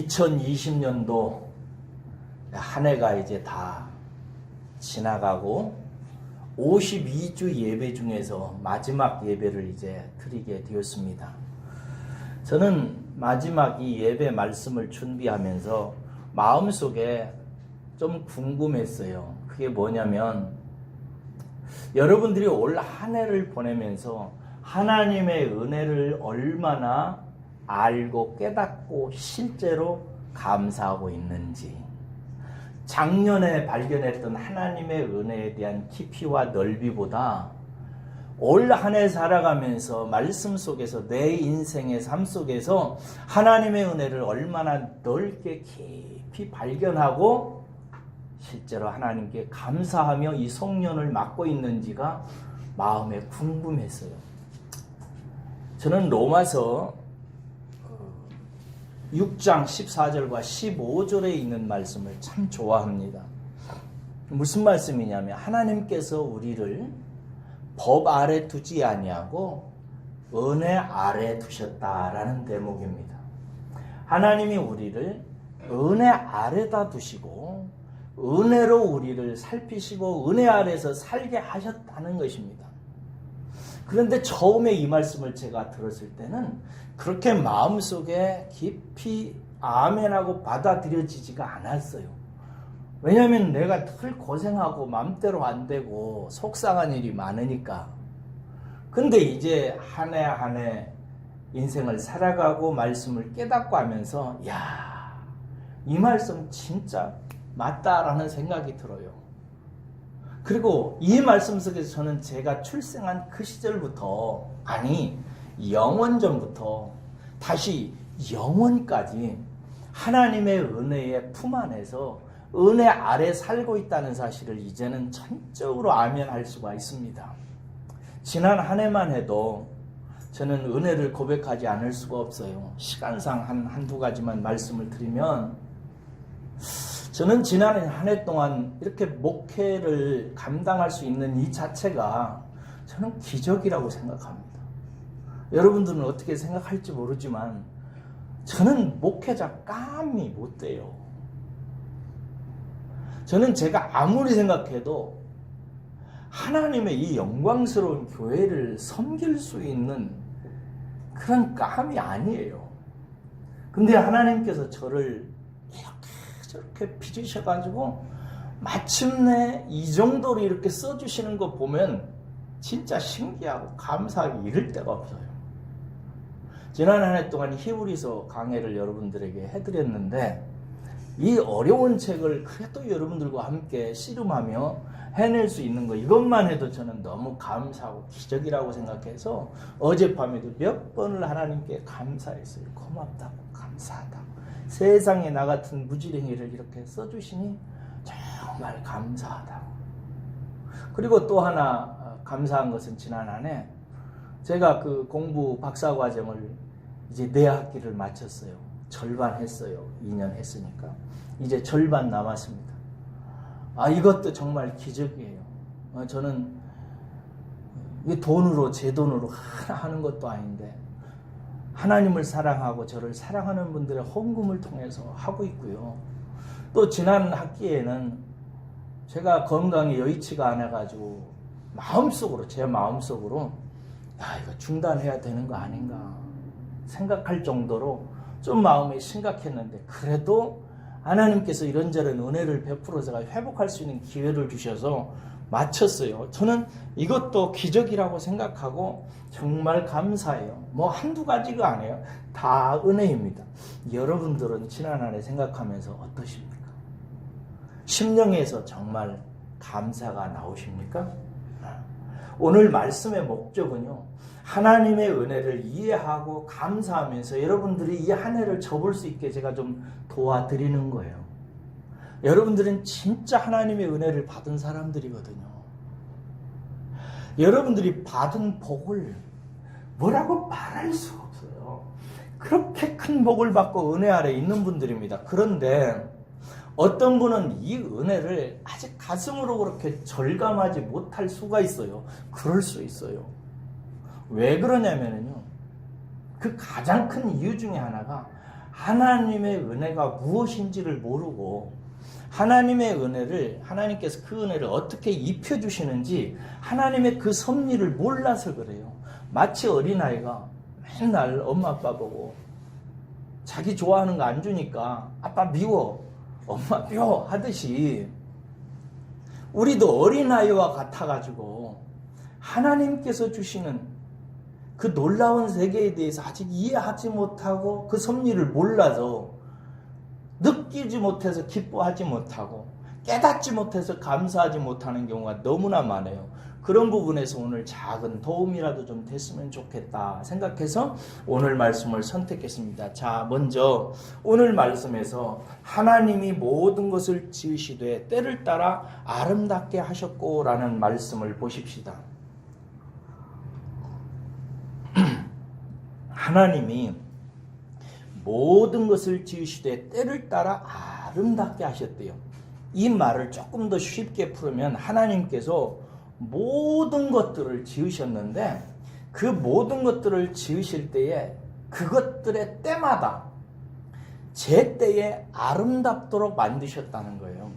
2020년도 한 해가 이제 다 지나가고 52주 예배 중에서 마지막 예배를 이제 드리게 되었습니다. 저는 마지막 이 예배 말씀을 준비하면서 마음속에 좀 궁금했어요. 그게 뭐냐면 여러분들이 올 한 해를 보내면서 하나님의 은혜를 얼마나 알고 깨닫고 실제로 감사하고 있는지, 작년에 발견했던 하나님의 은혜에 대한 깊이와 넓이보다 올 한 해 살아가면서 말씀 속에서 내 인생의 삶 속에서 하나님의 은혜를 얼마나 넓게 깊이 발견하고 실제로 하나님께 감사하며 이 송년을 맡고 있는지가 마음에 궁금했어요. 저는 로마서 6장 14절과 15절에 있는 말씀을 참 좋아합니다. 무슨 말씀이냐면 하나님께서 우리를 법 아래 두지 아니하고 은혜 아래 두셨다라는 대목입니다. 하나님이 우리를 은혜 아래다 두시고 은혜로 우리를 살피시고 은혜 아래서 살게 하셨다는 것입니다. 그런데 처음에 이 말씀을 제가 들었을 때는 그렇게 마음속에 깊이 아멘하고 받아들여지지가 않았어요. 왜냐하면 내가 늘 고생하고 맘대로 안 되고 속상한 일이 많으니까. 근데 이제 한 해 한 해 인생을 살아가고 말씀을 깨닫고 하면서 야, 이 말씀 진짜 맞다라는 생각이 들어요. 그리고 이 말씀 속에서 저는 제가 출생한 그 시절부터, 아니 영원전부터 다시 영원까지 하나님의 은혜의 품 안에서 은혜 아래 살고 있다는 사실을 이제는 전적으로 아멘할 수가 있습니다. 지난 한 해만 해도 저는 은혜를 고백하지 않을 수가 없어요. 시간상 한두 가지만 말씀을 드리면, 저는 지난 한 해 동안 이렇게 목회를 감당할 수 있는 이 자체가 저는 기적이라고 생각합니다. 여러분들은 어떻게 생각할지 모르지만 저는 목회자 감히 못 돼요. 저는 제가 아무리 생각해도 하나님의 이 영광스러운 교회를 섬길 수 있는 그런 감이 아니에요. 근데 하나님께서 저를 저렇게 빚으셔가지고 마침내 이 정도로 이렇게 써주시는 거 보면 진짜 신기하고 감사하기 이를 데가 없어요. 지난 한 해 동안 히브리서 강해를 여러분들에게 해드렸는데 이 어려운 책을 그래도 여러분들과 함께 씨름하며 해낼 수 있는 거, 이것만 해도 저는 너무 감사하고 기적이라고 생각해서 어젯밤에도 몇 번을 하나님께 감사했어요. 고맙다고, 감사하다고. 세상에 나 같은 무지랭이를 이렇게 써주시니 정말 감사하다고. 그리고 또 하나 감사한 것은 지난 한 해 제가 그 공부 박사과정을 이제 네 학기를 마쳤어요. 절반 했어요. 2년 했으니까. 이제 절반 남았습니다. 이것도 정말 기적이에요. 저는 이 돈으로, 제 돈으로 하는 것도 아닌데 하나님을 사랑하고 저를 사랑하는 분들의 헌금을 통해서 하고 있고요. 또 지난 학기에는 제가 건강이 여의치가 않아가지고 제 마음속으로 이거 중단해야 되는 거 아닌가 생각할 정도로 좀 마음이 심각했는데, 그래도 하나님께서 이런저런 은혜를 베풀어서 제가 회복할 수 있는 기회를 주셔서 마쳤어요. 저는 이것도 기적이라고 생각하고 정말 감사해요. 뭐 한두 가지가 아니에요. 다 은혜입니다. 여러분들은 지난 한 해 생각하면서 어떠십니까? 심령에서 정말 감사가 나오십니까? 오늘 말씀의 목적은요, 하나님의 은혜를 이해하고 감사하면서 여러분들이 이 한 해를 접을 수 있게 제가 좀 도와드리는 거예요. 여러분들은 진짜 하나님의 은혜를 받은 사람들이거든요. 여러분들이 받은 복을 뭐라고 말할 수가 없어요. 그렇게 큰 복을 받고 은혜 아래 있는 분들입니다. 그런데 어떤 분은 이 은혜를 아직 가슴으로 그렇게 절감하지 못할 수가 있어요. 그럴 수 있어요. 왜 그러냐면요, 그 가장 큰 이유 중에 하나가 하나님의 은혜가 무엇인지를 모르고 하나님의 은혜를, 하나님께서 그 은혜를 어떻게 입혀주시는지 하나님의 그 섭리를 몰라서 그래요. 마치 어린아이가 맨날 엄마 아빠 보고 자기 좋아하는 거 안 주니까 아빠 미워, 엄마 미워 하듯이 우리도 어린아이와 같아가지고 하나님께서 주시는 그 놀라운 세계에 대해서 아직 이해하지 못하고 그 섭리를 몰라서 느끼지 못해서 기뻐하지 못하고 깨닫지 못해서 감사하지 못하는 경우가 너무나 많아요. 그런 부분에서 오늘 작은 도움이라도 좀 됐으면 좋겠다 생각해서 오늘 말씀을 선택했습니다. 자, 먼저 오늘 말씀에서 하나님이 모든 것을 지으시되 때를 따라 아름답게 하셨고 라는 말씀을 보십시다. 하나님이 모든 것을 지으시되 때를 따라 아름답게 하셨대요. 이 말을 조금 더 쉽게 풀으면 하나님께서 모든 것들을 지으셨는데 그 모든 것들을 지으실 때에 그것들의 때마다 제 때에 아름답도록 만드셨다는 거예요.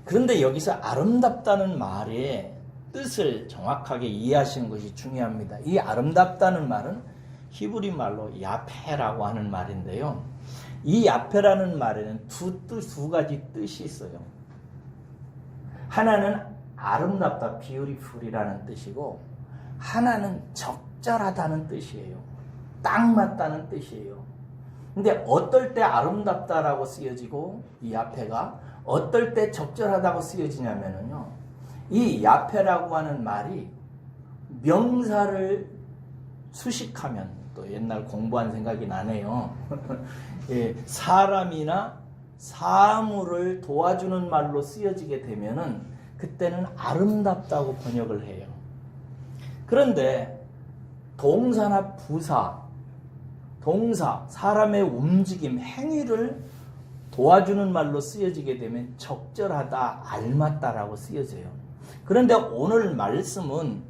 그런데 여기서 아름답다는 말의 뜻을 정확하게 이해하시는 것이 중요합니다. 이 아름답다는 말은 히브리 말로 야페라고 하는 말인데요. 이 야페라는 말에는 두 가지 뜻이 있어요. 하나는 아름답다, beautiful이라는 뜻이고 하나는 적절하다는 뜻이에요. 딱 맞다는 뜻이에요. 근데 어떨 때 아름답다라고 쓰여지고 이 야페가 어떨 때 적절하다고 쓰여지냐면요. 이 야페라고 하는 말이 명사를 수식하면 또 옛날 공부한 생각이 나네요. 예, 사람이나 사물을 도와주는 말로 쓰여지게 되면은 그때는 아름답다고 번역을 해요. 그런데 동사나 부사, 동사, 사람의 움직임, 행위를 도와주는 말로 쓰여지게 되면 적절하다, 알맞다라고 쓰여져요. 그런데 오늘 말씀은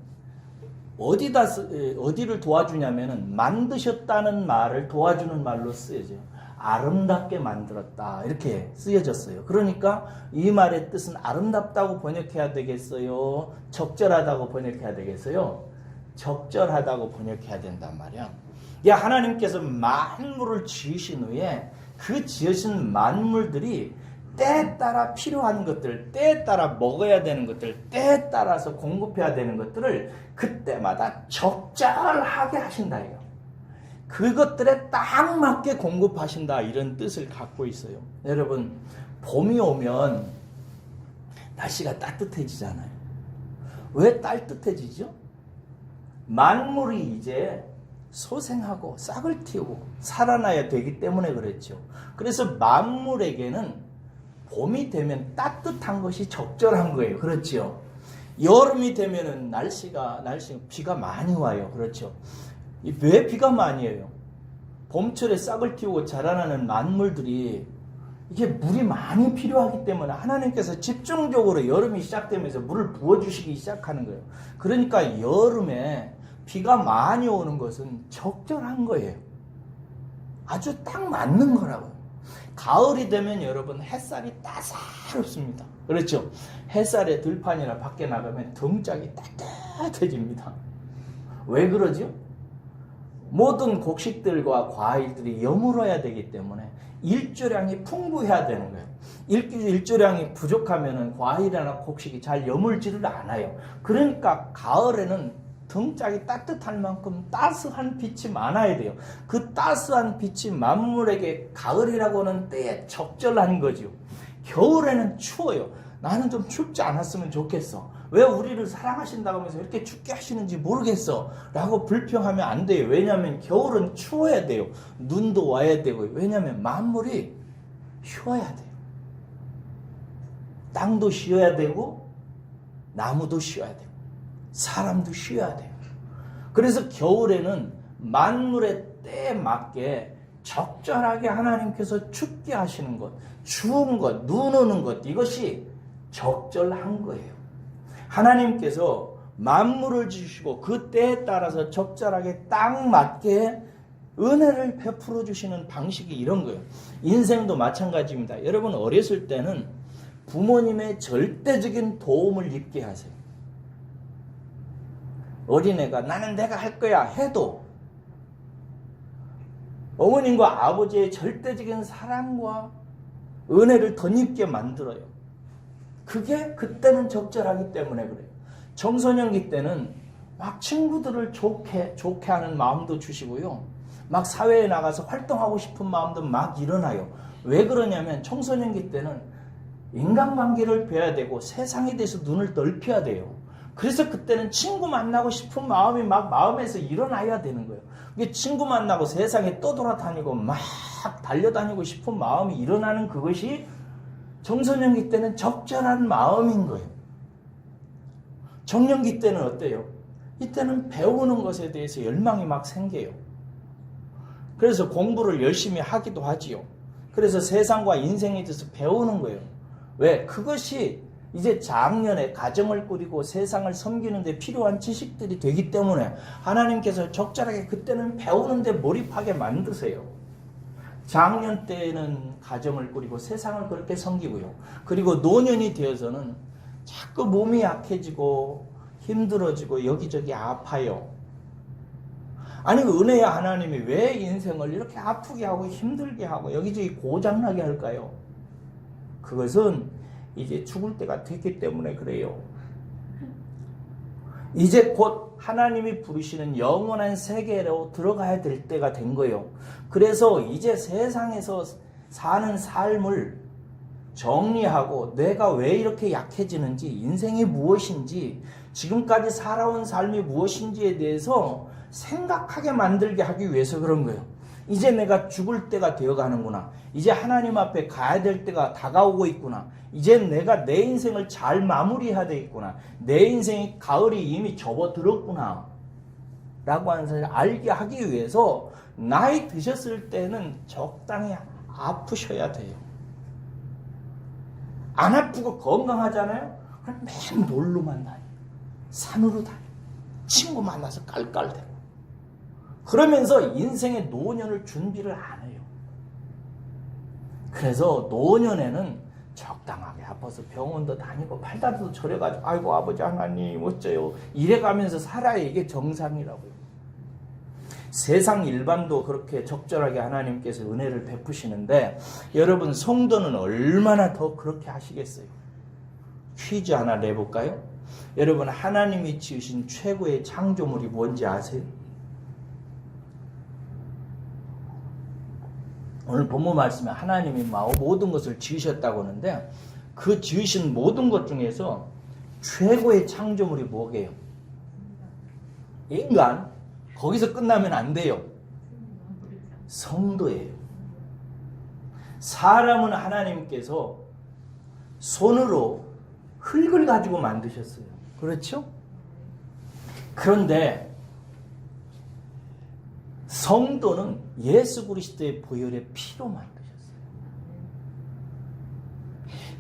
어디를 도와주냐면은 만드셨다는 말을 도와주는 말로 쓰여져요. 아름답게 만들었다 이렇게 쓰여졌어요. 그러니까 이 말의 뜻은 아름답다고 번역해야 되겠어요? 적절하다고 번역해야 되겠어요? 적절하다고 번역해야 된단 말이야. 야, 하나님께서 만물을 지으신 후에 그 지으신 만물들이 때에 따라 필요한 것들, 때에 따라 먹어야 되는 것들, 때에 따라서 공급해야 되는 것들을 그때마다 적절하게 하신다 이거. 그것들에 딱 맞게 공급하신다 이런 뜻을 갖고 있어요. 여러분, 봄이 오면 날씨가 따뜻해지잖아요. 왜 따뜻해지죠? 만물이 이제 소생하고 싹을 틔우고 살아나야 되기 때문에 그랬죠. 그래서 만물에게는 봄이 되면 따뜻한 것이 적절한 거예요. 그렇죠? 여름이 되면은 날씨가 비가 많이 와요. 그렇죠? 왜 비가 많이 와요? 봄철에 싹을 틔우고 자라나는 만물들이 이게 물이 많이 필요하기 때문에 하나님께서 집중적으로 여름이 시작되면서 물을 부어주시기 시작하는 거예요. 그러니까 여름에 비가 많이 오는 것은 적절한 거예요. 아주 딱 맞는 거라고요. 가을이 되면 여러분 햇살이 따사롭습니다. 그렇죠? 햇살에 들판이나 밖에 나가면 등짝이 따뜻해집니다. 왜 그러죠? 모든 곡식들과 과일들이 여물어야 되기 때문에 일조량이 풍부해야 되는 거예요. 일조량이 부족하면 과일이나 곡식이 잘 여물지를 않아요. 그러니까 가을에는 등짝이 따뜻할 만큼 따스한 빛이 많아야 돼요. 그 따스한 빛이 만물에게 가을이라고 하는 때에 적절한 거죠. 겨울에는 추워요. 나는 좀 춥지 않았으면 좋겠어. 왜 우리를 사랑하신다고 하면서 이렇게 춥게 하시는지 모르겠어 라고 불평하면 안 돼요. 왜냐하면 겨울은 추워야 돼요. 눈도 와야 되고. 왜냐하면 만물이 쉬어야 돼요. 땅도 쉬어야 되고 나무도 쉬어야 되고 사람도 쉬어야 돼요. 그래서 겨울에는 만물의 때에 맞게 적절하게 하나님께서 춥게 하시는 것, 추운 것, 눈 오는 것, 이것이 적절한 거예요. 하나님께서 만물을 지으시고 그 때에 따라서 적절하게 딱 맞게 은혜를 베풀어 주시는 방식이 이런 거예요. 인생도 마찬가지입니다. 여러분 어렸을 때는 부모님의 절대적인 도움을 입게 하세요. 어린애가 나는 내가 할 거야 해도 어머님과 아버지의 절대적인 사랑과 은혜를 덧입게 만들어요. 그게 그때는 적절하기 때문에 그래요. 청소년기 때는 막 친구들을 좋게 하는 마음도 주시고요. 막 사회에 나가서 활동하고 싶은 마음도 막 일어나요. 왜 그러냐면 청소년기 때는 인간관계를 배워야 되고 세상에 대해서 눈을 넓혀야 돼요. 그래서 그때는 친구 만나고 싶은 마음이 막 마음에서 일어나야 되는 거예요. 이게 친구 만나고 세상에 떠돌아다니고 막 달려다니고 싶은 마음이 일어나는 그것이 청소년기 때는 적절한 마음인 거예요. 청년기 때는 어때요? 이때는 배우는 것에 대해서 열망이 막 생겨요. 그래서 공부를 열심히 하기도 하지요. 그래서 세상과 인생에 대해서 배우는 거예요. 왜? 그것이 이제 작년에 가정을 꾸리고 세상을 섬기는 데 필요한 지식들이 되기 때문에 하나님께서 적절하게 그때는 배우는 데 몰입하게 만드세요. 작년 때는 가정을 꾸리고 세상을 그렇게 섬기고요. 그리고 노년이 되어서는 자꾸 몸이 약해지고 힘들어지고 여기저기 아파요. 아니 은혜의 하나님이 왜 인생을 이렇게 아프게 하고 힘들게 하고 여기저기 고장나게 할까요? 그것은 이제 죽을 때가 됐기 때문에 그래요. 이제 곧 하나님이 부르시는 영원한 세계로 들어가야 될 때가 된 거예요. 그래서 이제 세상에서 사는 삶을 정리하고 내가 왜 이렇게 약해지는지, 인생이 무엇인지, 지금까지 살아온 삶이 무엇인지에 대해서 생각하게 만들게 하기 위해서 그런 거예요. 이제 내가 죽을 때가 되어가는구나. 이제 하나님 앞에 가야 될 때가 다가오고 있구나. 이제 내가 내 인생을 잘 마무리해야 되겠구나. 내 인생의 가을이 이미 접어들었구나. 라고 하는 사실을 알게 하기 위해서 나이 드셨을 때는 적당히 아프셔야 돼요. 안 아프고 건강하잖아요? 그럼 맨 놀러만 다녀요. 산으로 다녀요. 친구 만나서 깔깔대고. 그러면서 인생의 노년을 준비를 안 해요. 그래서 노년에는 적당하게 아파서 병원도 다니고 팔다리도 저려가지고 아이고 아버지 하나님 어째요 이래가면서 살아야 이게 정상이라고요. 세상 일반도 그렇게 적절하게 하나님께서 은혜를 베푸시는데 여러분 성도는 얼마나 더 그렇게 하시겠어요? 퀴즈 하나 내볼까요? 여러분 하나님이 지으신 최고의 창조물이 뭔지 아세요? 오늘 본문 말씀에 하나님이 모든 것을 지으셨다고 하는데 그 지으신 모든 것 중에서 최고의 창조물이 뭐게요? 인간. 거기서 끝나면 안 돼요. 성도예요. 사람은 하나님께서 손으로 흙을 가지고 만드셨어요. 그렇죠? 그런데 성도는 예수 그리스도의 보혈의 피로 만드셨어요.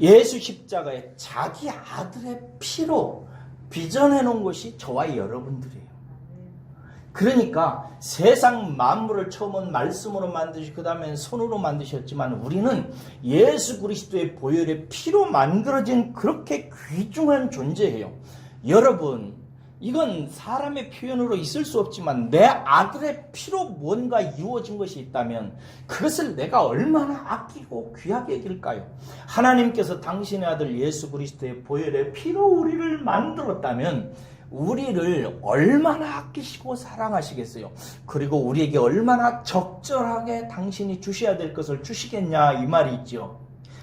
예수 십자가에 자기 아들의 피로 빚어내 놓은 것이 저와 여러분들이에요. 그러니까 세상 만물을 처음은 말씀으로 만드시고 그 다음엔 손으로 만드셨지만 우리는 예수 그리스도의 보혈의 피로 만들어진 그렇게 귀중한 존재예요. 여러분 이건 사람의 표현으로 있을 수 없지만 내 아들의 피로 뭔가 이루어진 것이 있다면 그것을 내가 얼마나 아끼고 귀하게 여길까요? 하나님께서 당신의 아들 예수 그리스도의 보혈의 피로 우리를 만들었다면 우리를 얼마나 아끼시고 사랑하시겠어요? 그리고 우리에게 얼마나 적절하게 당신이 주셔야 될 것을 주시겠냐 이 말이 있죠.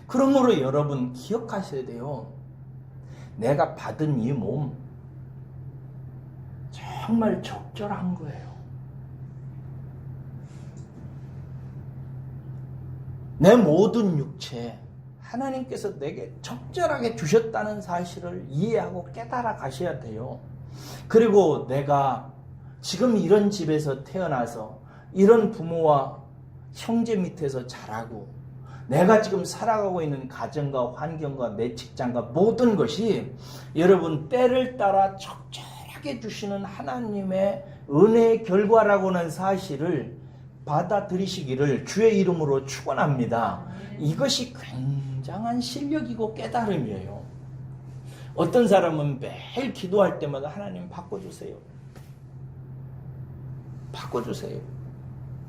그러므로 여러분 기억하셔야 돼요. 내가 받은 이 몸 정말 적절한 거예요. 내 모든 육체 하나님께서 내게 적절하게 주셨다는 사실을 이해하고 깨달아 가셔야 돼요. 그리고 내가 지금 이런 집에서 태어나서 이런 부모와 형제 밑에서 자라고 내가 지금 살아가고 있는 가정과 환경과 내 직장과 모든 것이 여러분 때를 따라 적절하게 주시는 하나님의 은혜의 결과라고는 사실을 받아들이시기를 주의 이름으로 축원합니다. 이것이 굉장한 실력이고 깨달음이에요. 어떤 사람은 매일 기도할 때마다 하나님 바꿔주세요. 바꿔주세요.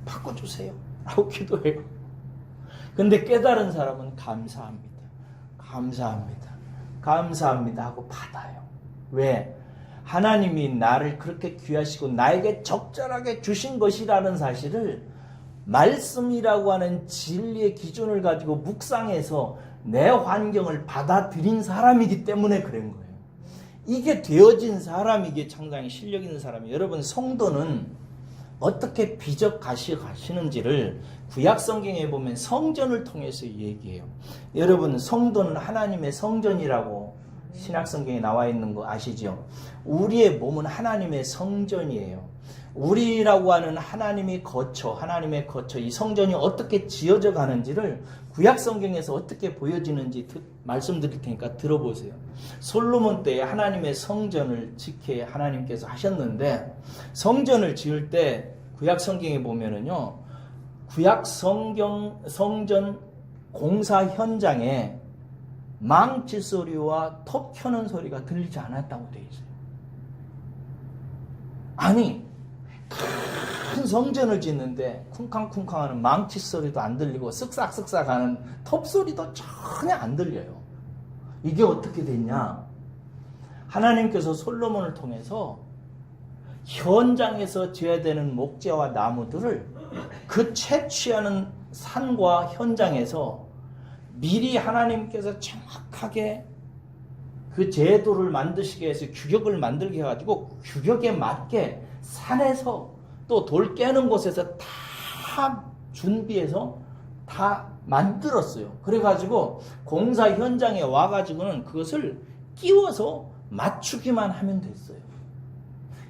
바꿔주세요. 라고 기도해요. 근데 깨달은 사람은 감사합니다. 감사합니다. 감사합니다 하고 받아요. 왜? 하나님이 나를 그렇게 귀하시고 나에게 적절하게 주신 것이라는 사실을 말씀이라고 하는 진리의 기준을 가지고 묵상해서 내 환경을 받아들인 사람이기 때문에 그런 거예요. 이게 되어진 사람이, 이게 상당히 실력 있는 사람이에요. 여러분, 성도는 어떻게 비적 가시는지를 구약 성경에 보면 성전을 통해서 얘기해요. 여러분, 성도는 하나님의 성전이라고 신약 성경에 나와 있는 거 아시죠? 우리의 몸은 하나님의 성전이에요. 우리라고 하는 하나님의 거처, 이 성전이 어떻게 지어져 가는지를 구약 성경에서 어떻게 보여지는지 말씀드릴 테니까 들어보세요. 솔로몬 때에 하나님의 성전을 짓게 하나님께서 하셨는데, 성전을 지을 때 구약 성경에 보면은요, 구약 성전 공사 현장에 망치 소리와 톱 켜는 소리가 들리지 않았다고 되어 있어요. 아니, 큰 성전을 짓는데 쿵쾅쿵쾅하는 망치 소리도 안 들리고 쓱싹쓱싹 하는 톱 소리도 전혀 안 들려요. 이게 어떻게 됐냐? 하나님께서 솔로몬을 통해서 현장에서 지어야 되는 목재와 나무들을 그 채취하는 산과 현장에서 미리 하나님께서 정확하게 그 제도를 만드시게 해서 규격을 만들게 해가지고 규격에 맞게 산에서 또 돌 깨는 곳에서 다 준비해서 다 만들었어요. 그래가지고 공사 현장에 와가지고는 그것을 끼워서 맞추기만 하면 됐어요.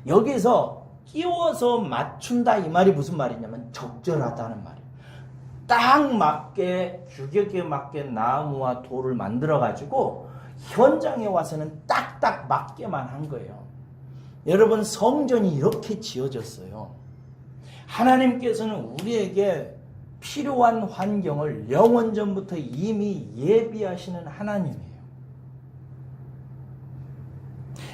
여기서 끼워서 맞춘다 이 말이 무슨 말이냐면 적절하다는 말이에요. 딱 맞게 규격에 맞게 나무와 돌을 만들어가지고 현장에 와서는 딱딱 맞게만 한 거예요. 여러분, 성전이 이렇게 지어졌어요. 하나님께서는 우리에게 필요한 환경을 영원전부터 이미 예비하시는 하나님이에요.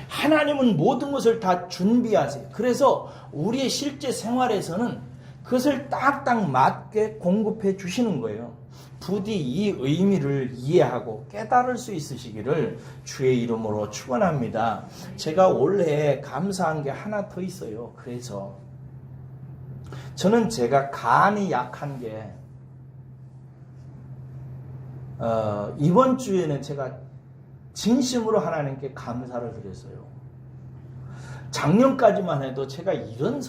하나님은 모든 것을 다 준비하세요. 그래서 우리의 실제 생활에서는 그것을 딱딱 맞게 공급해 주시는 거예요. 부디 이 의미를 이해하고 깨달을 수 있으시기를 주의 이름으로 축원합니다. 제가 올해 감사한 게 하나 더 있어요. 그래서 저는 제가 간이 약한 게 이번 주에는 제가 진심으로 하나님께 감사를 드렸어요. 작년까지만 해도 제가 이런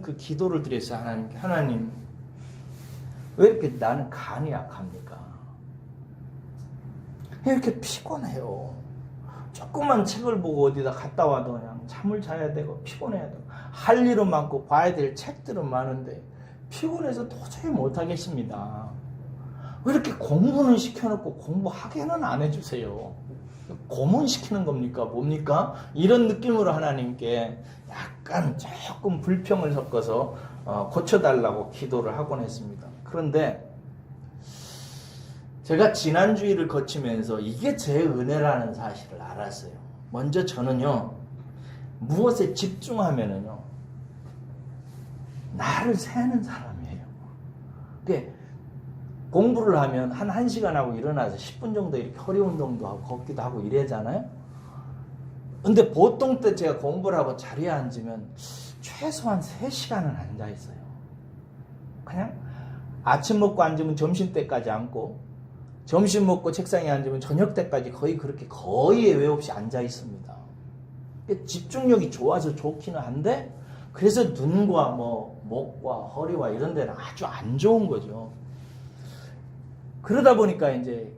그 기도를 드렸어요. 하나님, 왜 이렇게 나는 간이 약합니까? 왜 이렇게 피곤해요? 조그만 책을 보고 어디다 갔다 와도 그냥 잠을 자야 되고 피곤해야 되고 할 일은 많고 봐야 될 책들은 많은데 피곤해서 도저히 못하겠습니다. 왜 이렇게 공부는 시켜놓고 공부하게는 안 해주세요? 고문시키는 겁니까? 뭡니까? 이런 느낌으로 하나님께 약간 조금 불평을 섞어서 고쳐달라고 기도를 하곤 했습니다. 그런데 제가 지난주일을 거치면서 이게 제 은혜라는 사실을 알았어요. 먼저 저는요, 무엇에 집중하면은요, 나를 세는 사람이에요. 그게 공부를 하면 한 1시간 하고 일어나서 10분 정도 이렇게 허리 운동도 하고 걷기도 하고 이래잖아요. 근데 보통 때 제가 공부를 하고 자리에 앉으면 최소한 3시간은 앉아 있어요. 그냥 아침 먹고 앉으면 점심 때까지 앉고, 점심 먹고 책상에 앉으면 저녁 때까지 거의 예외 없이 앉아 있습니다. 집중력이 좋아서 좋기는 한데, 그래서 눈과 목과 허리와 이런 데는 아주 안 좋은 거죠. 그러다 보니까 이제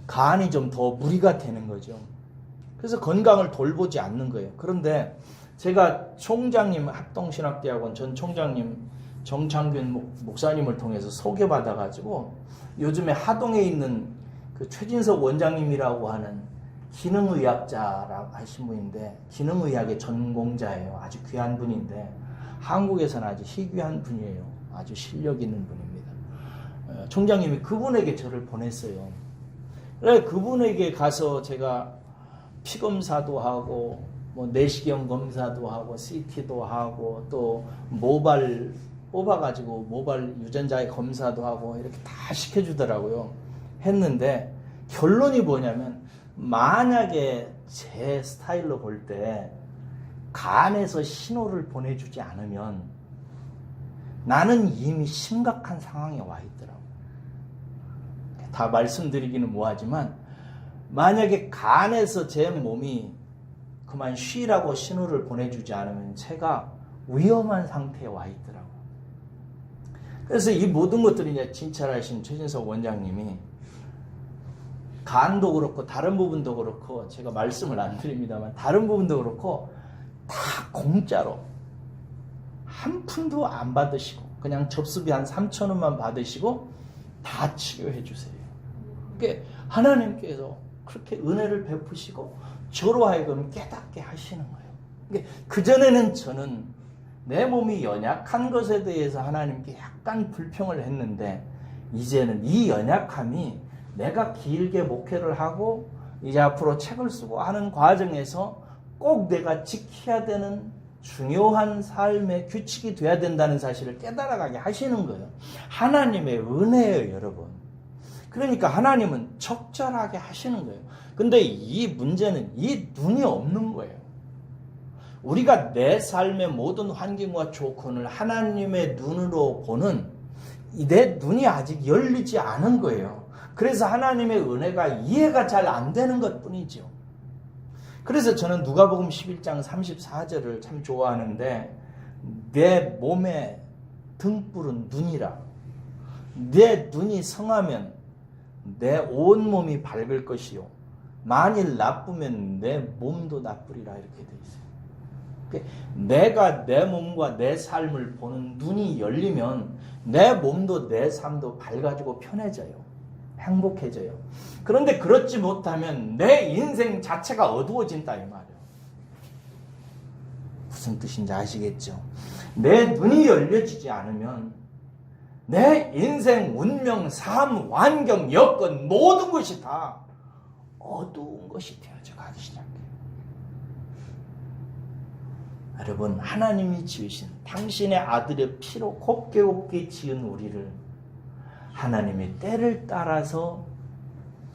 간이 좀 더 무리가 되는 거죠. 그래서 건강을 돌보지 않는 거예요. 그런데 제가 총장님, 합동신학대학원 전 총장님 정창균 목사님을 통해서 소개받아가지고 요즘에 하동에 있는 그 최진석 원장님이라고 하는 기능의학자라고 하신 분인데, 기능의학의 전공자예요. 아주 귀한 분인데, 한국에서는 아주 희귀한 분이에요. 아주 실력 있는 분입니다. 총장님이 그분에게 저를 보냈어요. 그래 그분에게 가서 제가 피 검사도 하고 뭐 내시경 검사도 하고 CT도 하고 또 모발 뽑아가지고 모발 유전자의 검사도 하고 이렇게 다 시켜주더라고요. 했는데 결론이 뭐냐면 만약에 제 스타일로 볼 때 간에서 신호를 보내주지 않으면 나는 이미 심각한 상황에 와 있더라고요. 다 말씀드리기는 뭐하지만 만약에 간에서 제 몸이 그만 쉬라고 신호를 보내주지 않으면 제가 위험한 상태에 와 있더라고요. 그래서 이 모든 것들이 이제 진찰하신 최진석 원장님이 간도 그렇고 다른 부분도 그렇고 제가 말씀을 안 드립니다만 다른 부분도 그렇고 다 공짜로 한 푼도 안 받으시고 그냥 접수비 한 3,000원만 받으시고 다 치료해 주세요. 그게 하나님께서 그렇게 은혜를 베푸시고 저로 하여금 깨닫게 하시는 거예요. 그전에는 저는 내 몸이 연약한 것에 대해서 하나님께 약간 불평을 했는데 이제는 이 연약함이 내가 길게 목회를 하고 이제 앞으로 책을 쓰고 하는 과정에서 꼭 내가 지켜야 되는 중요한 삶의 규칙이 돼야 된다는 사실을 깨달아가게 하시는 거예요. 하나님의 은혜예요, 여러분. 그러니까 하나님은 적절하게 하시는 거예요. 근데 이 문제는 이 눈이 없는 거예요. 우리가 내 삶의 모든 환경과 조건을 하나님의 눈으로 보는 내 눈이 아직 열리지 않은 거예요. 그래서 하나님의 은혜가 이해가 잘 안 되는 것뿐이죠. 그래서 저는 누가복음 11장 34절을 참 좋아하는데 내 몸의 등불은 눈이라. 내 눈이 성하면 내 온몸이 밝을 것이요 만일 나쁘면 내 몸도 나쁘리라 이렇게 돼 있어요. 내가 내 몸과 내 삶을 보는 눈이 열리면 내 몸도 내 삶도 밝아지고 편해져요. 행복해져요. 그런데 그렇지 못하면 내 인생 자체가 어두워진다 이 말이에요. 무슨 뜻인지 아시겠죠? 내 눈이 열려지지 않으면 내 인생, 운명, 삶, 환경, 여건 모든 것이 다 어두운 것이 되어져 가기 시작해요. 여러분 하나님이 지으신 당신의 아들의 피로 곱게 지은 우리를 하나님이 때를 따라서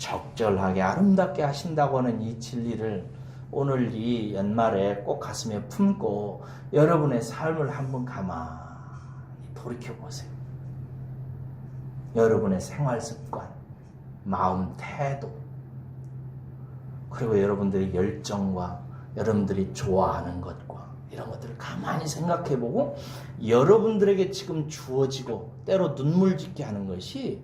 적절하게 아름답게 하신다고 하는 이 진리를 오늘 이 연말에 꼭 가슴에 품고 여러분의 삶을 한번 가만히 돌이켜보세요. 여러분의 생활 습관, 마음 태도, 그리고 여러분들의 열정과 여러분들이 좋아하는 것과 이런 것들을 가만히 생각해보고 여러분들에게 지금 주어지고 때로 눈물 짓게 하는 것이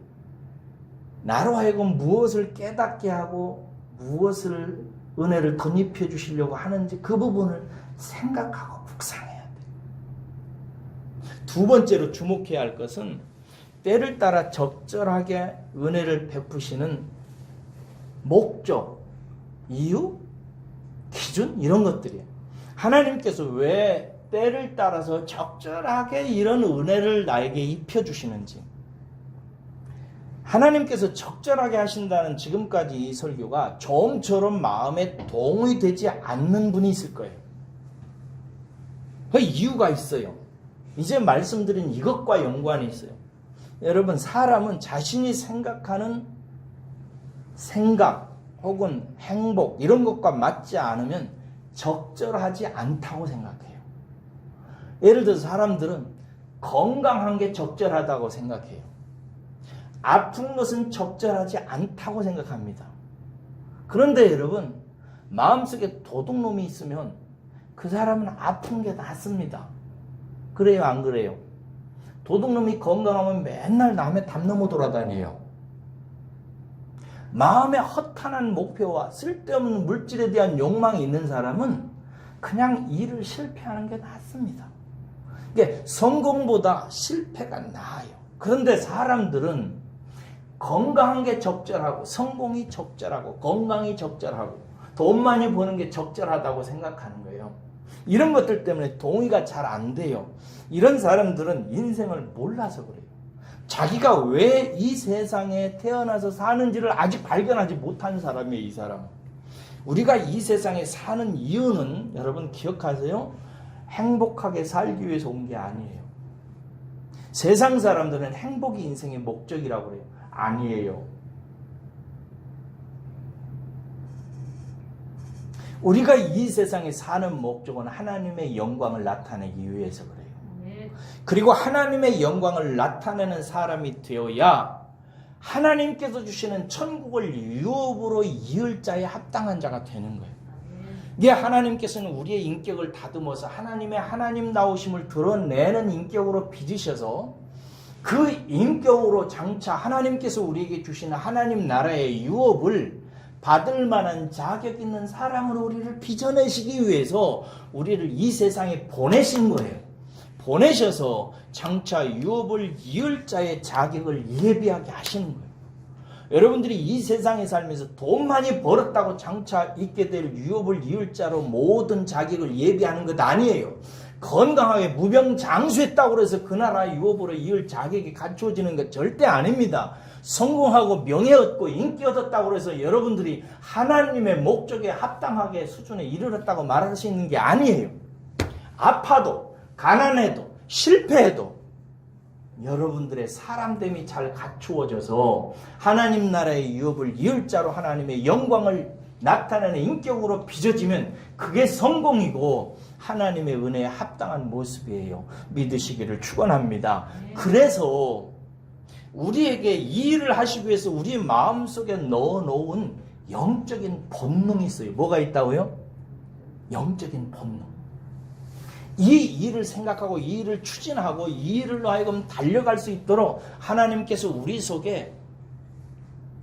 나로 하여금 무엇을 깨닫게 하고 무엇을 은혜를 덧입혀 주시려고 하는지 그 부분을 생각하고 묵상해야 돼요. 두 번째로 주목해야 할 것은 때를 따라 적절하게 은혜를 베푸시는 목적, 이유, 기준 이런 것들이에요. 하나님께서 왜 때를 따라서 적절하게 이런 은혜를 나에게 입혀주시는지, 하나님께서 적절하게 하신다는 지금까지 이 설교가 좀처럼 마음에 동의 되지 않는 분이 있을 거예요. 그 이유가 있어요. 이제 말씀드린 이것과 연관이 있어요. 여러분 사람은 자신이 생각하는 생각 혹은 행복 이런 것과 맞지 않으면 적절하지 않다고 생각해요. 예를 들어서 사람들은 건강한 게 적절하다고 생각해요. 아픈 것은 적절하지 않다고 생각합니다. 그런데 여러분 마음속에 도둑놈이 있으면 그 사람은 아픈 게 낫습니다. 그래요 안 그래요? 도둑놈이 건강하면 맨날 남의 담 넘어 돌아다녀요. 마음에 허탄한 목표와 쓸데없는 물질에 대한 욕망이 있는 사람은 그냥 일을 실패하는 게 낫습니다. 이게 성공보다 실패가 나아요. 그런데 사람들은 건강한 게 적절하고 성공이 적절하고 건강이 적절하고 돈 많이 버는 게 적절하다고 생각하는 거예요. 이런 것들 때문에 동의가 잘 안 돼요. 이런 사람들은 인생을 몰라서 그래요. 자기가 왜 이 세상에 태어나서 사는지를 아직 발견하지 못한 사람이에요, 이 사람은. 우리가 이 세상에 사는 이유는 여러분 기억하세요? 행복하게 살기 위해서 온 게 아니에요. 세상 사람들은 행복이 인생의 목적이라고 그래요. 아니에요. 우리가 이 세상에 사는 목적은 하나님의 영광을 나타내기 위해서 그래요. 그리고 하나님의 영광을 나타내는 사람이 되어야 하나님께서 주시는 천국을 유업으로 이을 자에 합당한 자가 되는 거예요. 이게 하나님께서는 우리의 인격을 다듬어서 하나님의 하나님다우심을 드러내는 인격으로 빚으셔서 그 인격으로 장차 하나님께서 우리에게 주시는 하나님 나라의 유업을 받을 만한 자격 있는 사람으로 우리를 빚어내시기 위해서 우리를 이 세상에 보내신 거예요. 보내셔서 장차 유업을 이을 자의 자격을 예비하게 하시는 거예요. 여러분들이 이 세상에 살면서 돈 많이 벌었다고 장차 있게 될 유업을 이을 자로 모든 자격을 예비하는 것 아니에요. 건강하게 무병장수했다고 해서 그 나라 유업으로 이을 자격이 갖추어지는 것 절대 아닙니다. 성공하고 명예 얻고 인기 얻었다고 해서 여러분들이 하나님의 목적에 합당하게 수준에 이르렀다고 말할 수 있는 게 아니에요. 아파도 가난해도 실패해도 여러분들의 사람됨이 잘 갖추어져서 하나님 나라의 유업을 이을 자로 하나님의 영광을 나타내는 인격으로 빚어지면 그게 성공이고 하나님의 은혜에 합당한 모습이에요. 믿으시기를 축원합니다. 그래서 우리에게 이 일을 하시기 위해서 우리 마음속에 넣어놓은 영적인 본능이 있어요. 뭐가 있다고요? 영적인 본능. 이 일을 생각하고 이 일을 추진하고 이 일로 하여금 달려갈 수 있도록 하나님께서 우리 속에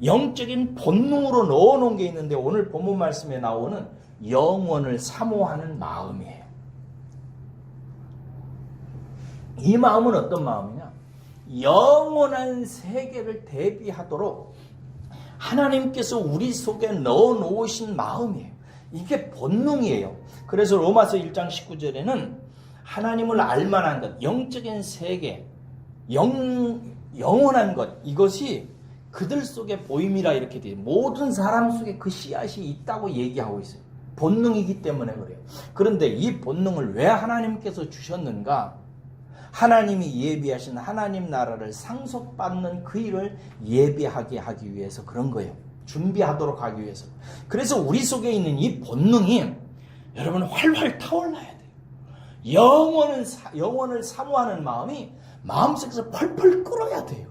영적인 본능으로 넣어놓은 게 있는데 오늘 본문 말씀에 나오는 영원을 사모하는 마음이에요. 이 마음은 어떤 마음이냐? 영원한 세계를 대비하도록 하나님께서 우리 속에 넣어놓으신 마음이에요. 이게 본능이에요. 그래서 로마서 1장 19절에는 하나님을 알만한 것, 영적인 세계, 영원한 것, 이것이 그들 속에 보임이라 이렇게 돼요. 모든 사람 속에 그 씨앗이 있다고 얘기하고 있어요. 본능이기 때문에 그래요. 그런데 이 본능을 왜 하나님께서 주셨는가? 하나님이 예비하신 하나님 나라를 상속받는 그 일을 예비하게 하기 위해서 그런 거예요. 준비하도록 하기 위해서. 그래서 우리 속에 있는 이 본능이 여러분 활활 타올라야 돼요. 영원을 사모하는 마음이 마음속에서 펄펄 끓어야 돼요.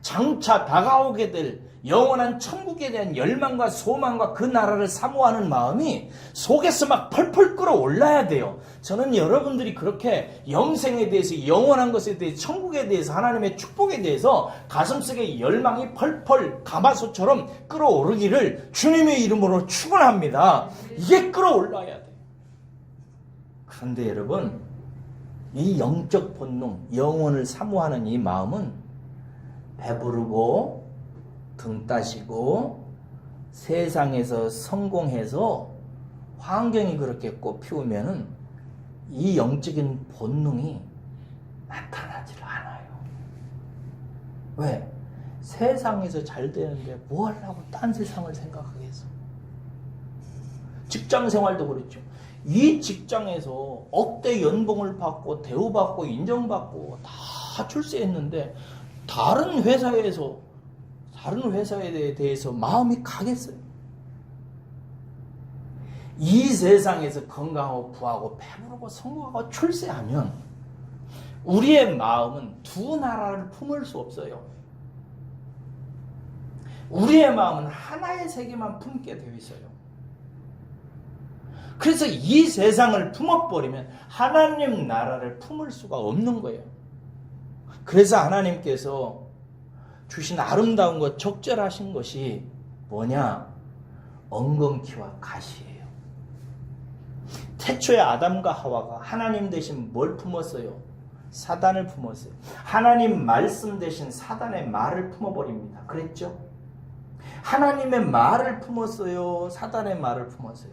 장차 다가오게 될 영원한 천국에 대한 열망과 소망과 그 나라를 사모하는 마음이 속에서 막 펄펄 끓어올라야 돼요. 저는 여러분들이 그렇게 영생에 대해서, 영원한 것에 대해서, 천국에 대해서, 하나님의 축복에 대해서 가슴속에 열망이 펄펄 가마솥처럼 끓어오르기를 주님의 이름으로 축원합니다. 이게 끓어올라야 돼요. 그런데 여러분, 이 영적 본능, 영원을 사모하는 이 마음은 배부르고 등 따시고 세상에서 성공해서 환경이 그렇게 꽃피우면은 이 영적인 본능이 나타나질 않아요. 왜? 세상에서 잘 되는데 뭐 하려고 딴 세상을 생각하겠어? 직장 생활도 그렇죠. 이 직장에서 억대 연봉을 받고 대우받고 인정받고 다 출세했는데 다른 회사에 대해서 마음이 가겠어요? 이 세상에서 건강하고 부하고 배부르고 성공하고 출세하면 우리의 마음은 두 나라를 품을 수 없어요. 우리의 마음은 하나의 세계만 품게 되어 있어요. 그래서 이 세상을 품어버리면 하나님 나라를 품을 수가 없는 거예요. 그래서 하나님께서 주신 아름다운 것, 적절하신 것이 뭐냐? 엉겅퀴와 가시예요. 태초에 아담과 하와가 하나님 대신 뭘 품었어요? 사단을 품었어요. 하나님 말씀 대신 사단의 말을 품어버립니다. 그랬죠? 하나님의 말을 품었어요? 사단의 말을 품었어요?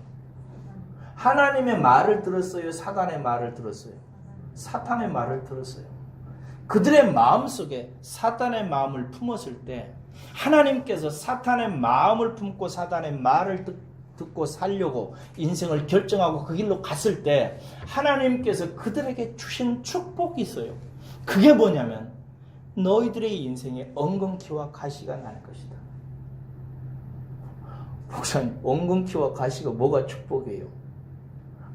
하나님의 말을 들었어요? 사단의 말을 들었어요? 사탄의 말을 들었어요. 그들의 마음속에 사탄의 마음을 품었을 때 하나님께서 사탄의 마음을 품고 사탄의 말을 듣고 살려고 인생을 결정하고 그 길로 갔을 때 하나님께서 그들에게 주신 축복이 있어요. 그게 뭐냐면 너희들의 인생에 엉겅퀴와 가시가 날 것이다. 목사님, 엉겅퀴와 가시가 뭐가 축복이에요?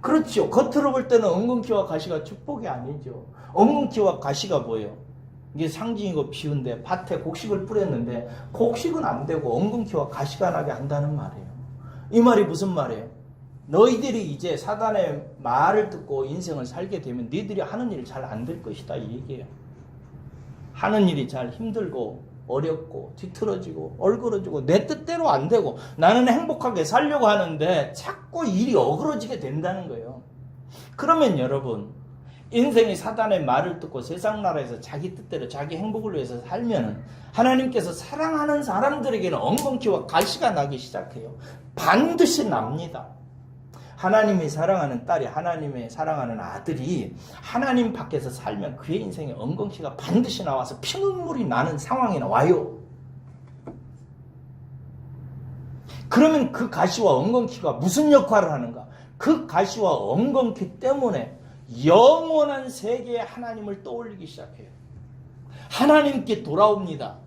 그렇죠. 겉으로 볼 때는 엉겅퀴와 가시가 축복이 아니죠. 엉겅퀴와 가시가 뭐예요? 이게 상징이고 비유인데 밭에 곡식을 뿌렸는데 곡식은 안 되고 엉겅퀴와 가시가 나게 한다는 말이에요. 이 말이 무슨 말이에요? 너희들이 이제 사단의 말을 듣고 인생을 살게 되면 너희들이 하는 일이 잘 안 될 것이다 이 얘기예요. 하는 일이 잘 힘들고 어렵고 뒤틀어지고 얼그러지고 내 뜻대로 안 되고 나는 행복하게 살려고 하는데 자꾸 일이 어그러지게 된다는 거예요. 그러면 여러분 인생이 사단의 말을 듣고 세상 나라에서 자기 뜻대로 자기 행복을 위해서 살면 하나님께서 사랑하는 사람들에게는 엉겅퀴와 가시가 나기 시작해요. 반드시 납니다. 하나님이 사랑하는 딸이 하나님의 사랑하는 아들이 하나님 밖에서 살면 그의 인생에 엉겅퀴가 반드시 나와서 피눈물이 나는 상황이 와요. 그러면 그 가시와 엉겅퀴가 무슨 역할을 하는가? 그 가시와 엉겅퀴 때문에 영원한 세계에 하나님을 떠올리기 시작해요. 하나님께 돌아옵니다.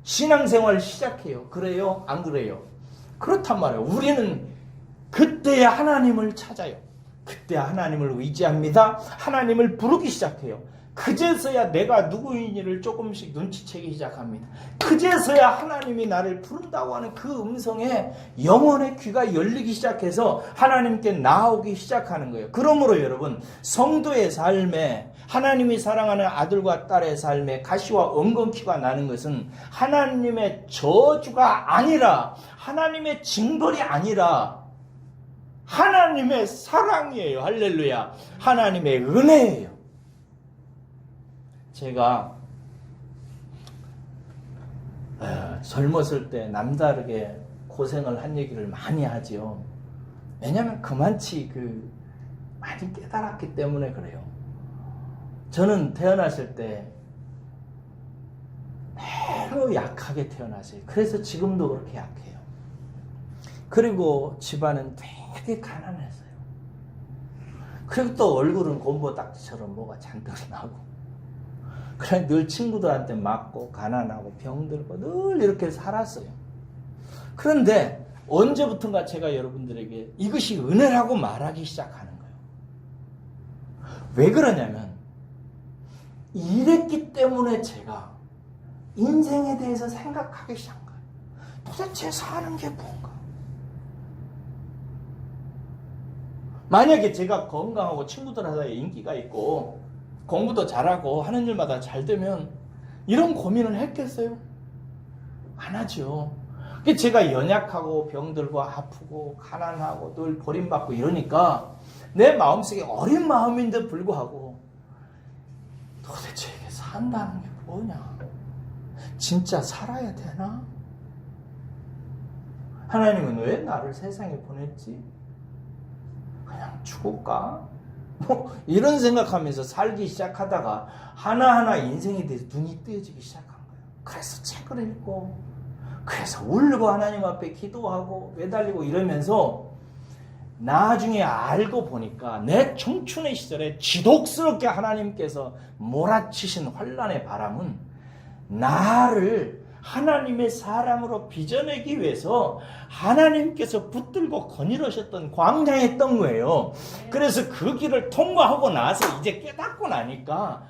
신앙생활 시작해요. 그래요? 안 그래요? 그렇단 말이에요. 우리는 그때야 하나님을 찾아요. 그때 하나님을 의지합니다. 하나님을 부르기 시작해요. 그제서야 내가 누구인지를 조금씩 눈치채기 시작합니다. 그제서야 하나님이 나를 부른다고 하는 그 음성에 영혼의 귀가 열리기 시작해서 하나님께 나오기 시작하는 거예요. 그러므로 여러분, 성도의 삶에 하나님이 사랑하는 아들과 딸의 삶에 가시와 엉겅퀴가 나는 것은 하나님의 저주가 아니라 하나님의 징벌이 아니라 하나님의 사랑이에요. 할렐루야. 하나님의 은혜예요. 제가 젊었을 때 남다르게 고생을 한 얘기를 많이 하죠. 왜냐하면 그만치 많이 깨달았기 때문에 그래요. 저는 태어났을 때 매우 약하게 태어났어요. 그래서 지금도 그렇게 약해요. 그리고 집안은 되게 가난했어요. 그리고 또 얼굴은 곰보딱지처럼 뭐가 잔뜩 나고 그래 늘 친구들한테 맞고 가난하고 병들고 늘 이렇게 살았어요. 그런데 언제부턴가 제가 여러분들에게 이것이 은혜라고 말하기 시작하는 거예요. 왜 그러냐면 이랬기 때문에 제가 인생에 대해서 생각하기 시작한 거예요. 도대체 사는 게 뭔가? 만약에 제가 건강하고 친구들 사이에 인기가 있고 공부도 잘하고 하는 일마다 잘 되면 이런 고민을 했겠어요? 안 하죠. 제가 연약하고 병들고 아프고 가난하고 늘 버림받고 이러니까 내 마음속에 어린 마음인데 불구하고 도대체 이게 산다는 게 뭐냐? 진짜 살아야 되나? 하나님은 왜 나를 세상에 보냈지? 그냥 죽을까? 이런 생각하면서 살기 시작하다가 하나하나 인생에 대해서 눈이 뜨여지기 시작한 거예요. 그래서 책을 읽고 그래서 울고 하나님 앞에 기도하고 매달리고 이러면서 나중에 알고 보니까 내 청춘의 시절에 지독스럽게 하나님께서 몰아치신 환난의 바람은 나를 하나님의 사람으로 빚어내기 위해서 하나님께서 붙들고 거닐으셨던 광야였던 거예요. 그래서 그 길을 통과하고 나서 이제 깨닫고 나니까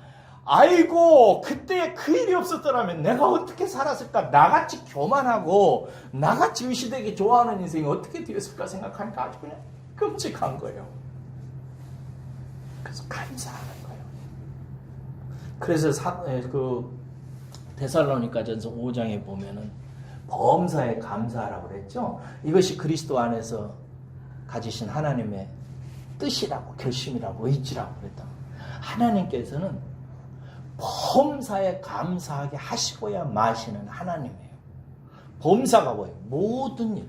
아이고 그때 그 일이 없었더라면 내가 어떻게 살았을까? 나같이 교만하고 나같이 의시되게 좋아하는 인생이 어떻게 되었을까 생각하니까 아주 그냥 끔찍한 거예요. 그래서 감사하는 거예요. 그래서 데살로니가전서 5장에 보면은 범사에 감사하라고 그랬죠. 이것이 그리스도 안에서 가지신 하나님의 뜻이라고 결심이라고 의지라고 그랬다. 하나님께서는 범사에 감사하게 하시고야 마시는 하나님이에요. 범사가 뭐예요? 모든 일.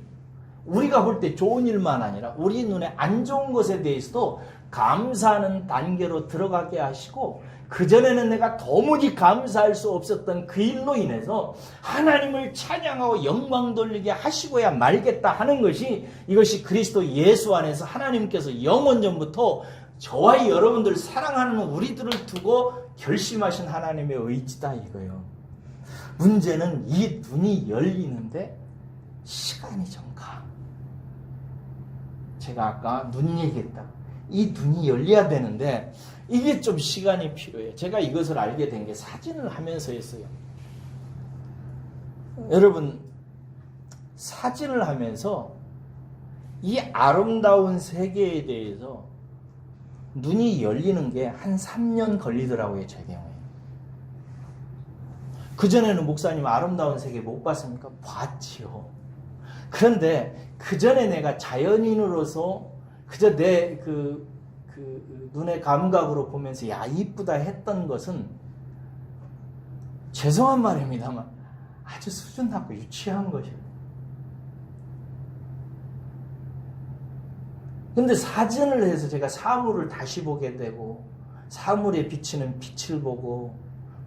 우리가 볼 때 좋은 일만 아니라 우리 눈에 안 좋은 것에 대해서도 감사하는 단계로 들어가게 하시고, 그전에는 내가 도무지 감사할 수 없었던 그 일로 인해서 하나님을 찬양하고 영광 돌리게 하시고야 말겠다 하는 것이, 이것이 그리스도 예수 안에서 하나님께서 영원전부터 저와 여러분들 사랑하는 우리들을 두고 결심하신 하나님의 의지다 이거예요. 문제는 이 눈이 열리는데 시간이 좀 가. 제가 아까 눈 얘기했다. 이 눈이 열려야 되는데 이게 좀 시간이 필요해요. 제가 이것을 알게 된 게 사진을 하면서였어요. 여러분, 사진을 하면서 이 아름다운 세계에 대해서 눈이 열리는 게 한 3년 걸리더라고요, 제 경우에. 그전에는 목사님 아름다운 세계 못 봤습니까? 봤지요. 그런데 그전에 내가 자연인으로서 그저 내 눈의 감각으로 보면서 야 이쁘다 했던 것은, 죄송한 말입니다만 아주 수준 낮고 유치한 것이에요. 근데 사진을 해서 제가 사물을 다시 보게 되고, 사물에 비치는 빛을 보고,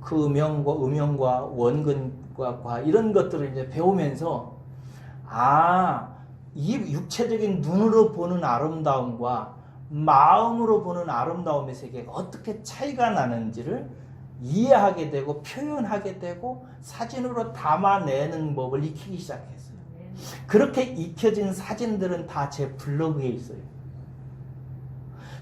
그 음영과 원근과 이런 것들을 이제 배우면서, 이 육체적인 눈으로 보는 아름다움과 마음으로 보는 아름다움의 세계가 어떻게 차이가 나는지를 이해하게 되고 표현하게 되고 사진으로 담아내는 법을 익히기 시작했어요. 그렇게 익혀진 사진들은 다 제 블로그에 있어요.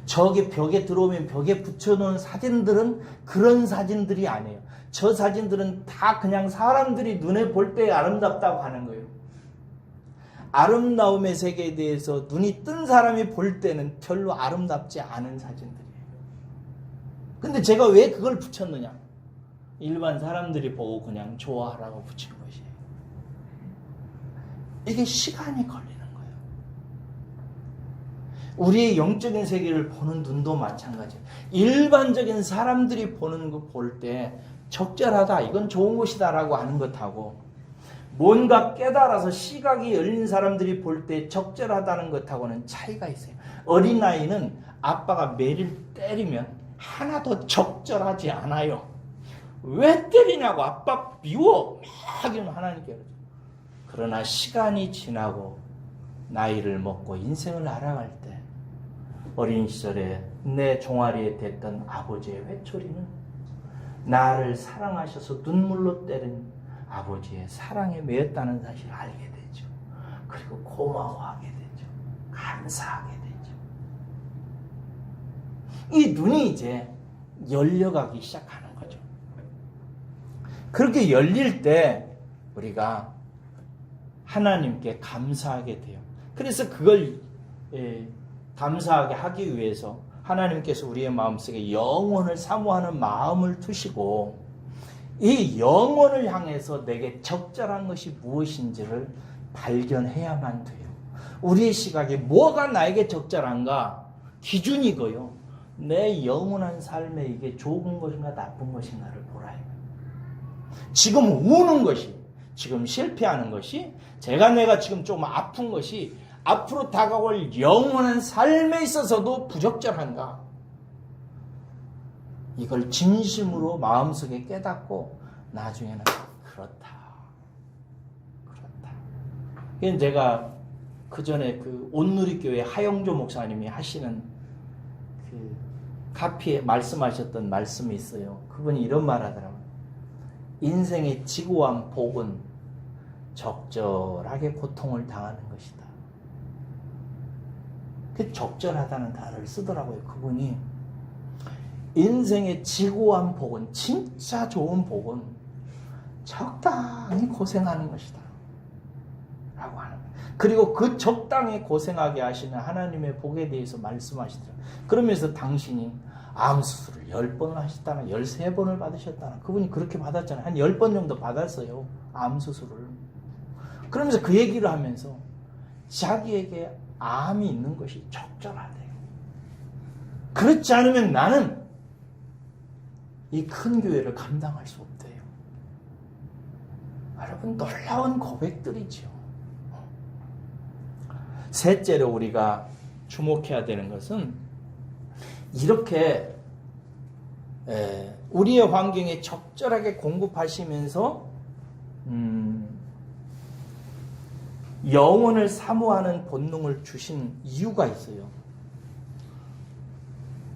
저기 벽에 들어오면 벽에 붙여놓은 사진들은 그런 사진들이 아니에요. 저 사진들은 다 그냥 사람들이 눈에 볼 때 아름답다고 하는 거예요. 아름다움의 세계에 대해서 눈이 뜬 사람이 볼 때는 별로 아름답지 않은 사진들이에요. 근데 제가 왜 그걸 붙였느냐? 일반 사람들이 보고 그냥 좋아하라고 붙인 것이에요. 이게 시간이 걸리는 거예요. 우리의 영적인 세계를 보는 눈도 마찬가지예요. 일반적인 사람들이 보는 거 볼 때 적절하다, 이건 좋은 것이다 라고 하는 것하고, 뭔가 깨달아서 시각이 열린 사람들이 볼 때 적절하다는 것하고는 차이가 있어요. 어린아이는 아빠가 매를 때리면 하나도 적절하지 않아요. 왜 때리냐고, 아빠 미워 막 이러면 하나님께 그러죠. 그러나 시간이 지나고 나이를 먹고 인생을 알아갈 때, 어린 시절에 내 종아리에 댔던 아버지의 회초리는 나를 사랑하셔서 눈물로 때린 아버지의 사랑에 매였다는 사실을 알게 되죠. 그리고 고마워하게 되죠. 감사하게 되죠. 이 눈이 이제 열려가기 시작하는 거죠. 그렇게 열릴 때 우리가 하나님께 감사하게 돼요. 그래서 그걸 감사하게 하기 위해서 하나님께서 우리의 마음속에 영원을 사모하는 마음을 두시고, 이 영혼을 향해서 내게 적절한 것이 무엇인지를 발견해야만 돼요. 우리의 시각에 뭐가 나에게 적절한가? 기준이고요. 내 영원한 삶에 이게 좋은 것인가 나쁜 것인가를 보라. 지금 우는 것이, 지금 실패하는 것이, 내가 지금 좀 아픈 것이 앞으로 다가올 영원한 삶에 있어서도 부적절한가? 이걸 진심으로 마음속에 깨닫고 나중에는 그렇다. 이게 제가 그전에 그 온누리교회 하영조 목사님이 하시는 그 카피에 말씀하셨던 말씀이 있어요. 그분이 이런 말 하더라고요. 인생의 지고한 복은 적절하게 고통을 당하는 것이다. 그 적절하다는 단어를 쓰더라고요. 그분이 인생의 지고한 복은, 진짜 좋은 복은 적당히 고생하는 것이다 라고 하는 거예요. 그리고 그 적당히 고생하게 하시는 하나님의 복에 대해서 말씀하시더라고요. 그러면서 당신이 암수술을 10번을 하셨다나 13번을 받으셨다나, 그분이 그렇게 받았잖아요. 한 10번 정도 받았어요, 암수술을. 그러면서 그 얘기를 하면서 자기에게 암이 있는 것이 적절하대요. 그렇지 않으면 나는 이 큰 교회를 감당할 수 없대요. 여러분, 놀라운 고백들이죠. 셋째로 우리가 주목해야 되는 것은 이렇게 우리의 환경에 적절하게 공급하시면서 영혼을 사모하는 본능을 주신 이유가 있어요.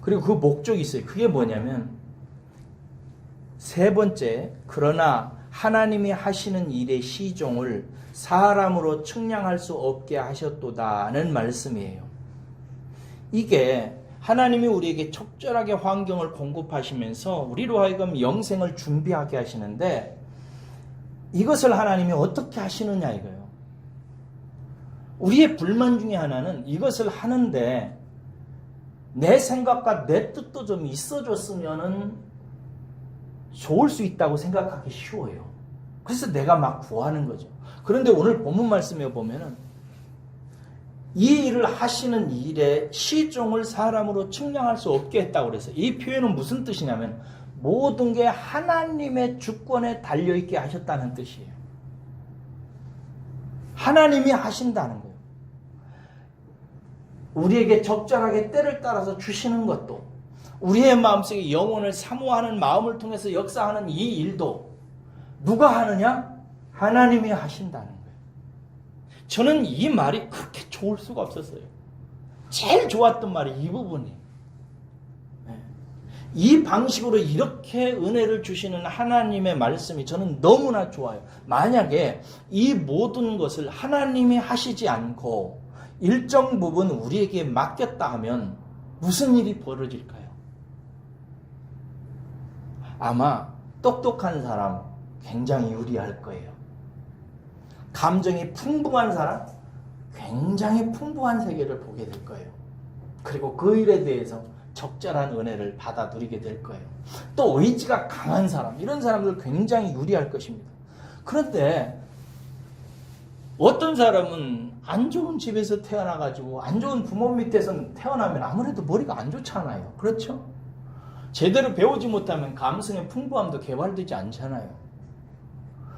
그리고 그 목적이 있어요. 그게 뭐냐면 세 번째, 그러나 하나님이 하시는 일의 시종을 사람으로 측량할 수 없게 하셨도다는 말씀이에요. 이게 하나님이 우리에게 적절하게 환경을 공급하시면서 우리로 하여금 영생을 준비하게 하시는데 이것을 하나님이 어떻게 하시느냐 이거예요. 우리의 불만 중에 하나는 이것을 하는데 내 생각과 내 뜻도 좀 있어줬으면 좋을 수 있다고 생각하기 쉬워요. 그래서 내가 막 구하는 거죠. 그런데 오늘 본문 말씀에 보면은 이 일을 하시는 일의 시종을 사람으로 측량할 수 없게 했다고 그래서 이 표현은 무슨 뜻이냐면 모든 게 하나님의 주권에 달려있게 하셨다는 뜻이에요. 하나님이 하신다는 거예요. 우리에게 적절하게 때를 따라서 주시는 것도 우리의 마음속에 영혼을 사모하는 마음을 통해서 역사하는 이 일도 누가 하느냐? 하나님이 하신다는 거예요. 저는 이 말이 그렇게 좋을 수가 없었어요. 제일 좋았던 말이 이 부분이에요. 이 방식으로 이렇게 은혜를 주시는 하나님의 말씀이 저는 너무나 좋아요. 만약에 이 모든 것을 하나님이 하시지 않고 일정 부분 우리에게 맡겼다 하면 무슨 일이 벌어질까요? 아마 똑똑한 사람 굉장히 유리할 거예요. 감정이 풍부한 사람 굉장히 풍부한 세계를 보게 될 거예요. 그리고 그 일에 대해서 적절한 은혜를 받아 누리게 될 거예요. 또 의지가 강한 사람, 이런 사람들 굉장히 유리할 것입니다. 그런데 어떤 사람은 안 좋은 집에서 태어나가지고 안 좋은 부모 밑에서 태어나면 아무래도 머리가 안 좋잖아요. 그렇죠? 제대로 배우지 못하면 감성의 풍부함도 개발되지 않잖아요.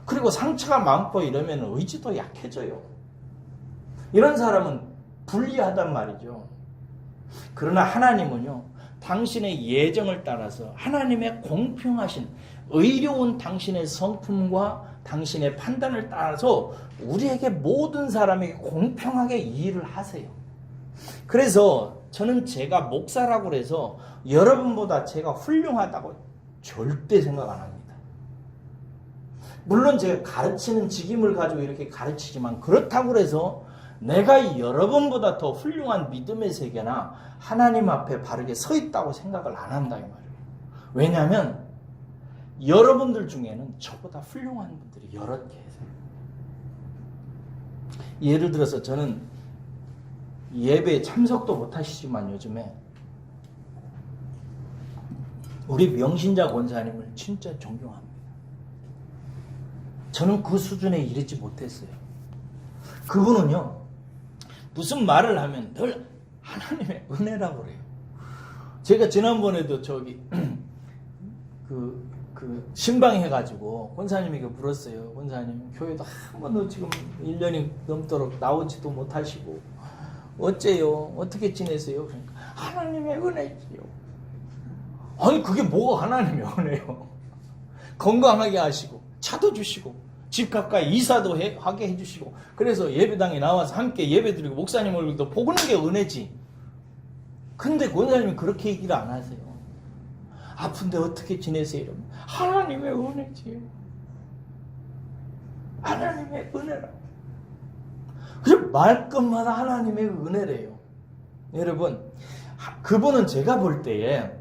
그리고 상처가 많고 이러면 의지도 약해져요. 이런 사람은 불리하단 말이죠. 그러나 하나님은요, 당신의 예정을 따라서 하나님의 공평하신 의로운 당신의 성품과 당신의 판단을 따라서 우리에게 모든 사람에게 공평하게 이 일을 하세요. 그래서 저는 제가 목사라고 해서 여러분보다 제가 훌륭하다고 절대 생각 안 합니다. 물론 제가 가르치는 직임을 가지고 이렇게 가르치지만 그렇다고 해서 내가 여러분보다 더 훌륭한 믿음의 세계나 하나님 앞에 바르게 서 있다고 생각을 안 한다 이 말이에요. 왜냐하면 여러분들 중에는 저보다 훌륭한 분들이 여러 개 계세요. 예를 들어서 저는 예배에 참석도 못 하시지만 요즘에 우리 명신자 권사님을 진짜 존경합니다. 저는 그 수준에 이르지 못했어요. 그분은요, 무슨 말을 하면 늘 하나님의 은혜라고 그래요. 제가 지난번에도 신방 해가지고 권사님에게 물었어요. 권사님, 교회도 한 번도 지금 1년이 넘도록 나오지도 못하시고 어째요? 어떻게 지내세요? 그러니까 하나님의 은혜지요. 아니 그게 뭐가 하나님의 은혜요? 건강하게 하시고 차도 주시고 집 가까이 이사도 하게 해주시고 그래서 예배당에 나와서 함께 예배드리고 목사님 얼굴도 보는 게 은혜지. 근데 권사님이 그렇게 얘기를 안 하세요. 아픈데 어떻게 지내세요? 이러면 하나님의 은혜지요. 하나님의 은혜라. 그래서 말끝마다 하나님의 은혜래요. 여러분, 그분은 제가 볼 때에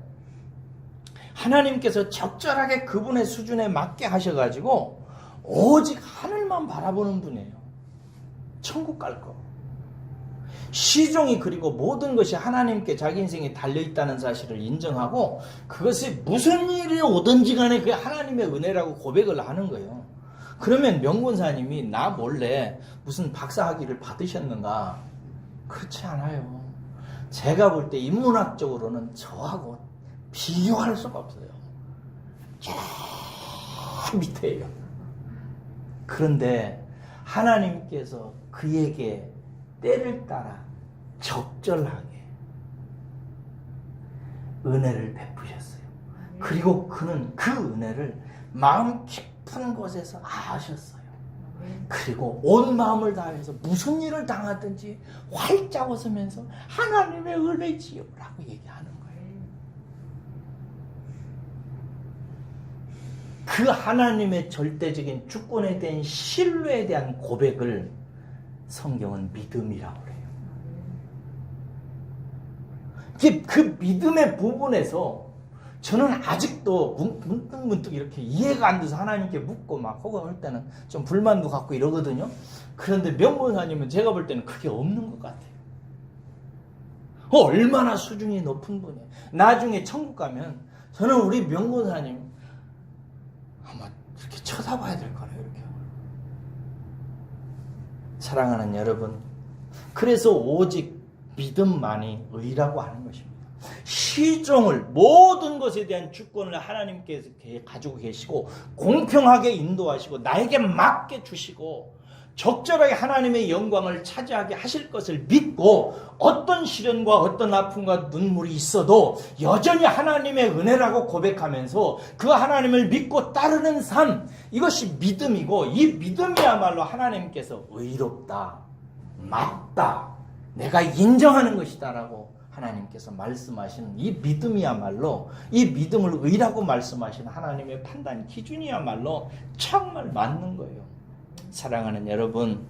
하나님께서 적절하게 그분의 수준에 맞게 하셔가지고 오직 하늘만 바라보는 분이에요. 천국 갈 거. 시종이 그리고 모든 것이 하나님께 자기 인생에 달려있다는 사실을 인정하고 그것이 무슨 일이 오든지 간에 그게 하나님의 은혜라고 고백을 하는 거예요. 그러면 명권사님이 나 몰래 무슨 박사학위를 받으셨는가? 그렇지 않아요. 제가 볼 때 인문학적으로는 저하고 비교할 수가 없어요. 저 밑에요. 그런데 하나님께서 그에게 때를 따라 적절하게 은혜를 베푸셨어요. 그리고 그는 그 은혜를 마음 깊은 곳에서 아셨어요. 그리고 온 마음을 다해서 무슨 일을 당하든지 활짝 웃으면서 하나님의 은혜지요 라고 얘기하는 거예요. 그 하나님의 절대적인 주권에 대한 신뢰에 대한 고백을 성경은 믿음이라고 그래요. 그 믿음의 부분에서 저는 아직도 문득문득 이렇게 이해가 안 돼서 하나님께 묻고 막 혹은 할 때는 좀 불만도 갖고 이러거든요. 그런데 명문사님은 제가 볼 때는 그게 없는 것 같아요. 얼마나 수준이 높은 분이에요. 나중에 천국 가면 저는 우리 명문사님 아마 이렇게 쳐다봐야 될 거예요. 이렇게. 사랑하는 여러분, 그래서 오직 믿음만이 의라고 하는 것입니다. 시종을 모든 것에 대한 주권을 하나님께서 가지고 계시고 공평하게 인도하시고 나에게 맡겨 주시고 적절하게 하나님의 영광을 차지하게 하실 것을 믿고 어떤 시련과 어떤 아픔과 눈물이 있어도 여전히 하나님의 은혜라고 고백하면서 그 하나님을 믿고 따르는 삶, 이것이 믿음이고 이 믿음이야말로 하나님께서 의롭다, 맞다, 내가 인정하는 것이다 라고 하나님께서 말씀하시는 이 믿음이야말로, 이 믿음을 의라고 말씀하시는 하나님의 판단 기준이야말로 정말 맞는 거예요. 사랑하는 여러분,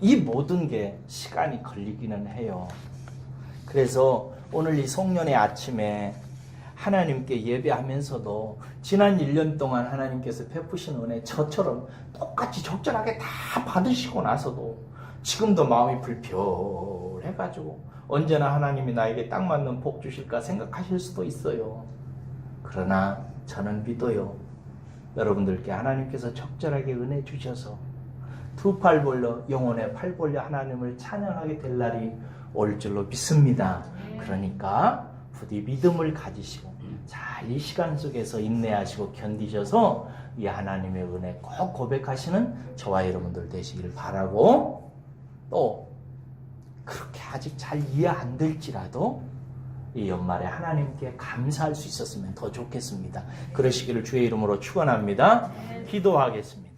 이 모든 게 시간이 걸리기는 해요. 그래서 오늘 이 송년회 아침에 하나님께 예배하면서도 지난 1년 동안 하나님께서 베푸신 은혜 저처럼 똑같이 적절하게 다 받으시고 나서도 지금도 마음이 불편해가지고 언제나 하나님이 나에게 딱 맞는 복 주실까 생각하실 수도 있어요. 그러나 저는 믿어요. 여러분들께 하나님께서 적절하게 은혜 주셔서 두 팔 벌려 영혼의 팔 벌려 하나님을 찬양하게 될 날이 올 줄로 믿습니다. 그러니까 부디 믿음을 가지시고 잘 이 시간 속에서 인내하시고 견디셔서 이 하나님의 은혜 꼭 고백하시는 저와 여러분들 되시길 바라고, 또 그렇게 아직 잘 이해 안 될지라도 이 연말에 하나님께 감사할 수 있었으면 더 좋겠습니다. 그러시기를 주의 이름으로 축원합니다. 기도하겠습니다.